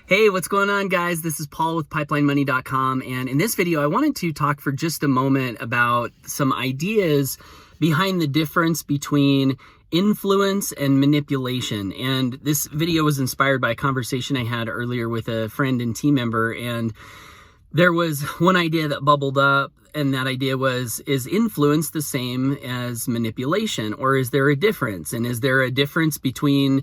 Hey, what's going on, guys? This is Paul with PipelineMoney.com, and in this video, I wanted to talk for just a moment about some ideas behind the difference between influence and manipulation. And this video was inspired by a conversation I had earlier with a friend and team member, and there was one idea that bubbled up, and that idea was, is influence the same as manipulation, or is there a difference? And is there a difference between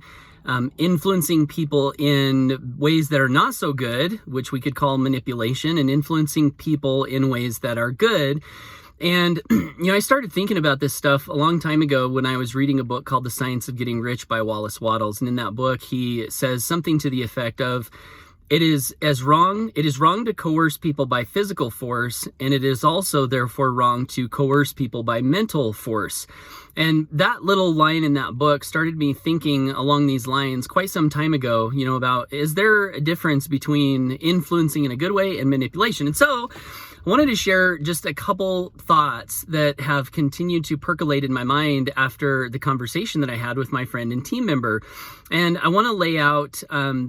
influencing people in ways that are not so good, which we could call manipulation, and influencing people in ways that are good? And, I started thinking about this stuff a long time ago when I was reading a book called The Science of Getting Rich by Wallace Wattles. And in that book, he says something to the effect of, it is wrong to coerce people by physical force, and it is also therefore wrong to coerce people by mental force. And that little line in that book started me thinking along these lines quite some time ago, about, is there a difference between influencing in a good way and manipulation? And so I wanted to share just a couple thoughts that have continued to percolate in my mind after the conversation that I had with my friend and team member. And I want to lay out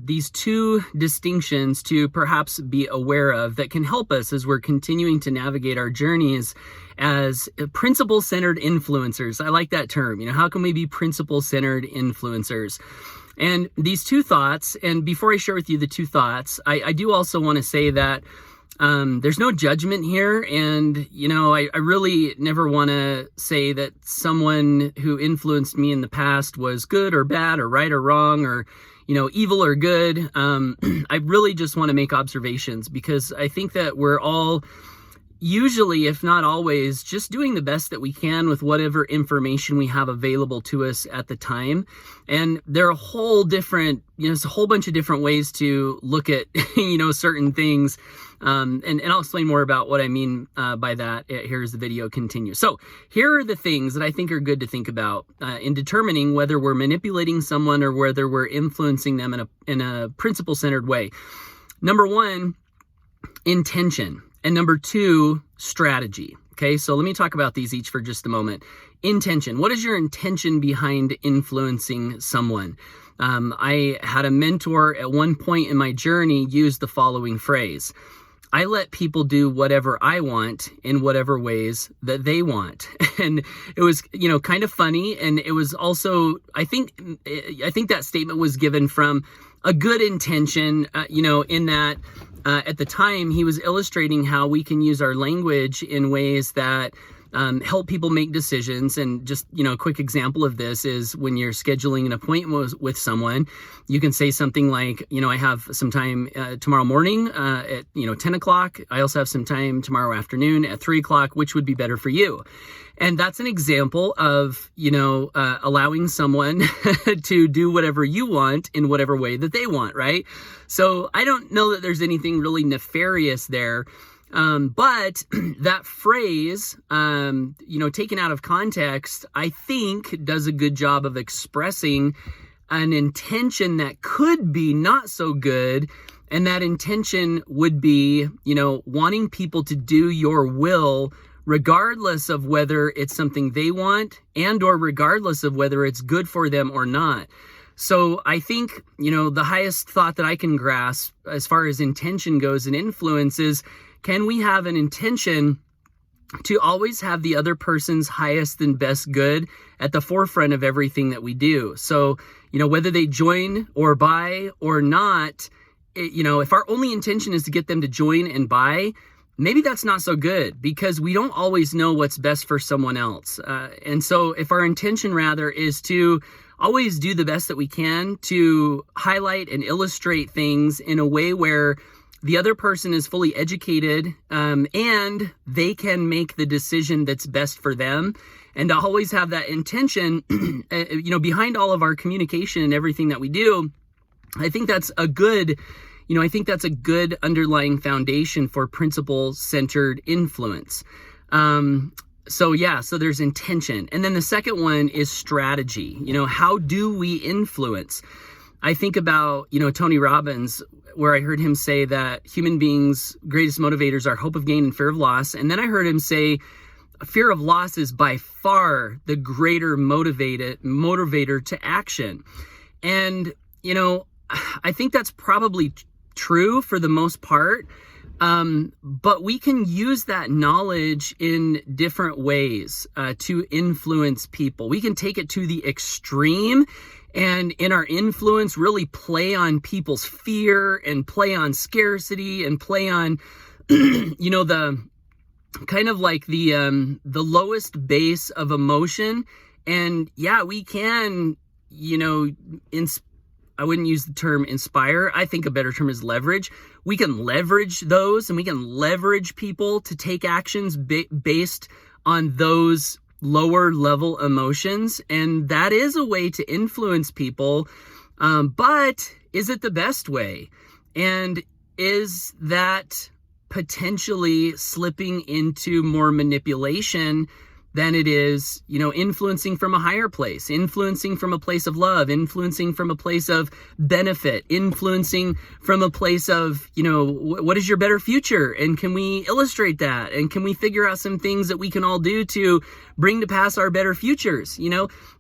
these two distinctions to perhaps be aware of that can help us as we're continuing to navigate our journeys as principle-centered influencers. I like that term. How can we be principle-centered influencers? And these two thoughts, and before I share with you the two thoughts, I do also want to say that there's no judgment here. And, I really never want to say that someone who influenced me in the past was good or bad or right or wrong or, evil or good. I really just want to make observations, because I think that we're all usually, if not always, just doing the best that we can with whatever information we have available to us at the time. And there are a whole different, it's a whole bunch of different ways to look at, certain things. And I'll explain more about what I mean by that here as the video continues. So here are the things that I think are good to think about in determining whether we're manipulating someone or whether we're influencing them in a principle-centered way. Number one, intention. And number two, strategy. Okay, so let me talk about these each for just a moment. Intention. What is your intention behind influencing someone? I had a mentor at one point in my journey use the following phrase: I let people do whatever I want in whatever ways that they want. And it was, kind of funny. And it was also, I think that statement was given from a good intention, in that at the time he was illustrating how we can use our language in ways that help people make decisions. And just, a quick example of this is when you're scheduling an appointment with someone, you can say something like, I have some time tomorrow morning at, 10 o'clock. I also have some time tomorrow afternoon at 3 o'clock, which would be better for you. And that's an example of, allowing someone to do whatever you want in whatever way that they want, right? So I don't know that there's anything really nefarious there. But that phrase, taken out of context, I think does a good job of expressing an intention that could be not so good. And that intention would be, wanting people to do your will regardless of whether it's something they want and or regardless of whether it's good for them or not. So I think, the highest thought that I can grasp as far as intention goes and influence is, can we have an intention to always have the other person's highest and best good at the forefront of everything that we do? So, whether they join or buy or not, if our only intention is to get them to join and buy, maybe that's not so good, because we don't always know what's best for someone else. And so if our intention rather is to always do the best that we can to highlight and illustrate things in a way where the other person is fully educated and they can make the decision that's best for them, and to always have that intention, behind all of our communication and everything that we do, I think that's a good underlying foundation for principle-centered influence. So there's intention. And then the second one is strategy. How do we influence? I think about, Tony Robbins, where I heard him say that human beings' greatest motivators are hope of gain and fear of loss. And then I heard him say fear of loss is by far the greater motivator to action. And, I think that's probably true for the most part. But we can use that knowledge in different ways to influence people. We can take it to the extreme and in our influence really play on people's fear and play on scarcity and play on, the kind of like the lowest base of emotion. And yeah, we can, I wouldn't use the term inspire. I think a better term is leverage. We can leverage those, and we can leverage people to take actions based on those lower level emotions. And that is a way to influence people. But is it the best way? And is that potentially slipping into more manipulation than it is, influencing from a higher place, influencing from a place of love, influencing from a place of benefit, influencing from a place of, what is your better future? And can we illustrate that? And can we figure out some things that we can all do to bring to pass our better futures?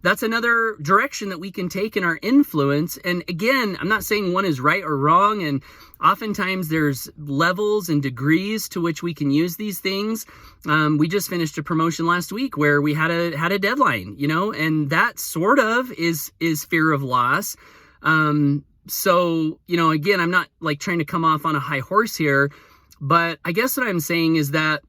That's another direction that we can take in our influence. And again, I'm not saying one is right or wrong. And oftentimes there's levels and degrees to which we can use these things. We just finished a promotion last week where we had a deadline, and that sort of is fear of loss. So, again, I'm not like trying to come off on a high horse here, but I guess what I'm saying is that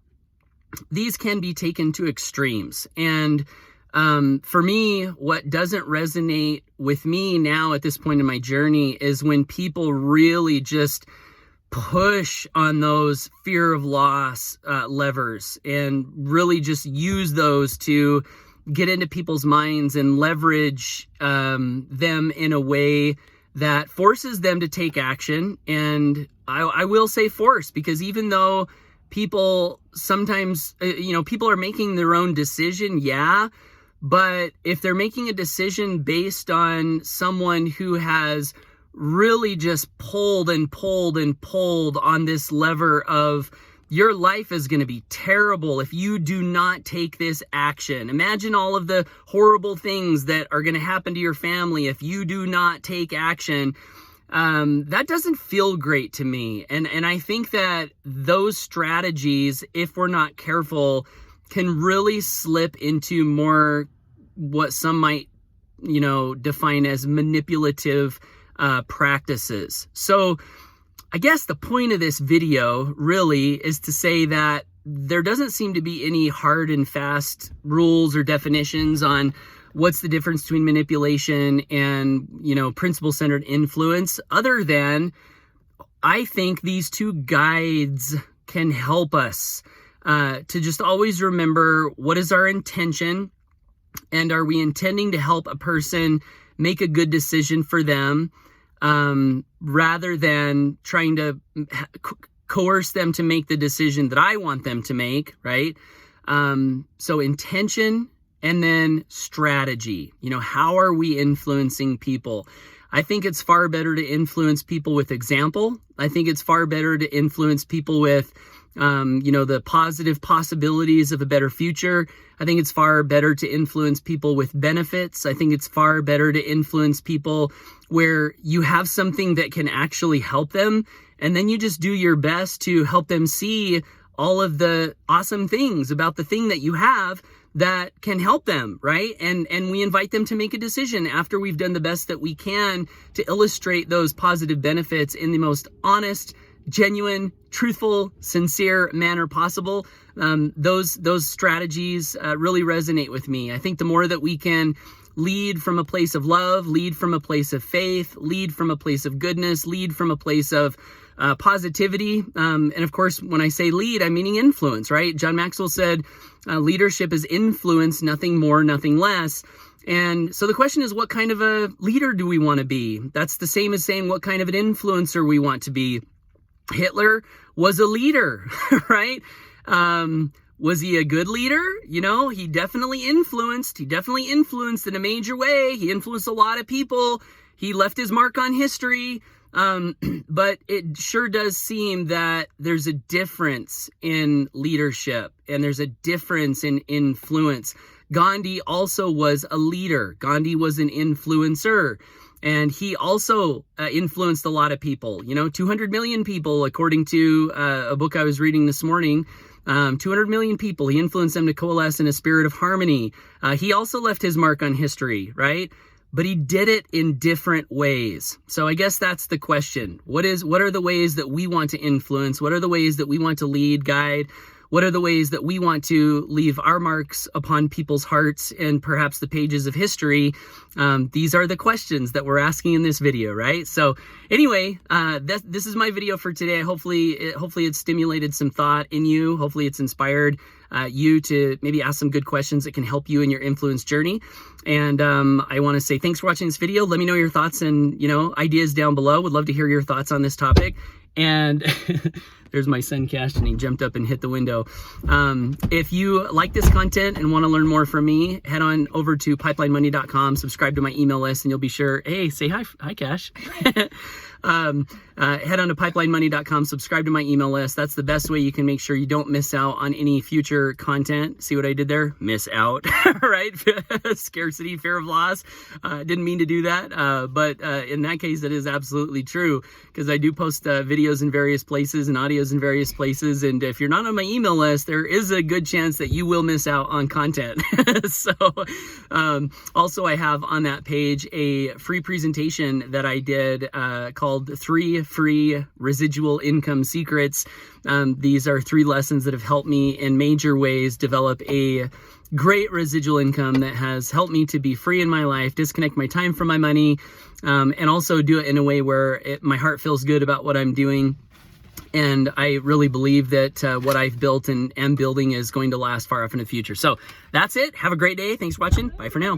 these can be taken to extremes. And for me, what doesn't resonate with me now at this point in my journey is when people really just push on those fear of loss levers and really just use those to get into people's minds and leverage them in a way that forces them to take action. And I will say force, because even though people sometimes, people are making their own decision, yeah, but if they're making a decision based on someone who has really just pulled and pulled and pulled on this lever of your life is going to be terrible if you do not take this action. Imagine all of the horrible things that are going to happen to your family if you do not take action. That doesn't feel great to me. And I think that those strategies, if we're not careful, can really slip into more what some might, define as manipulative practices. So I guess the point of this video really is to say that there doesn't seem to be any hard and fast rules or definitions on what's the difference between manipulation and, principle-centered influence, other than I think these two guides can help us to just always remember what is our intention, and are we intending to help a person make a good decision for them, rather than trying to coerce them to make the decision that I want them to make, right? So intention and then strategy. How are we influencing people? I think it's far better to influence people with example. I think it's far better to influence people with, the positive possibilities of a better future. I think it's far better to influence people with benefits. I think it's far better to influence people where you have something that can actually help them, and then you just do your best to help them see all of the awesome things about the thing that you have that can help them, right? And we invite them to make a decision after we've done the best that we can to illustrate those positive benefits in the most honest, genuine, truthful, sincere manner possible. Those strategies really resonate with me. I think the more that we can lead from a place of love, lead from a place of faith, lead from a place of goodness, lead from a place of positivity. And of course, when I say lead, I'm meaning influence, right? John Maxwell said, leadership is influence, nothing more, nothing less. And so the question is, what kind of a leader do we want to be? That's the same as saying what kind of an influencer we want to be. Hitler was a leader, right? Was he a good leader? He definitely influenced. He definitely influenced in a major way. He influenced a lot of people. He left his mark on history. But it sure does seem that there's a difference in leadership and there's a difference in influence. Gandhi also was a leader. Gandhi was an influencer. And he also influenced a lot of people, 200 million people, according to a book I was reading this morning. 200 million people. He influenced them to coalesce in a spirit of harmony. He also left his mark on history, right? But he did it in different ways. So I guess that's the question. What are the ways that we want to influence? What are the ways that we want to lead, guide? What are the ways that we want to leave our marks upon people's hearts and perhaps the pages of history? These are the questions that we're asking in this video, right? So anyway, this is my video for today. Hopefully it's stimulated some thought in you. Hopefully it's inspired you to maybe ask some good questions that can help you in your influence journey. And I want to say thanks for watching this video. Let me know your thoughts and ideas down below. Would love to hear your thoughts on this topic. And there's my son Cash, and he jumped up and hit the window. If you like this content and want to learn more from me, head on over to pipelinemoney.com, subscribe to my email list, and you'll be sure, hey, say hi Cash. Head on to pipelinemoney.com, subscribe to my email list. That's the best way you can make sure you don't miss out on any future content. See what I did there? Miss out, right? Scarcity, fear of loss. Didn't mean to do that, but in that case, that is absolutely true, because I do post videos in various places and audios in various places, and if you're not on my email list, there is a good chance that you will miss out on content. So also I have on that page a free presentation that I did called 3 Free Residual Income Secrets. These are 3 lessons that have helped me in major ways develop a great residual income that has helped me to be free in my life, disconnect my time from my money, and also do it in a way where my heart feels good about what I'm doing. And I really believe that what I've built and am building is going to last far off in the future. So that's it. Have a great day. Thanks for watching. Bye for now.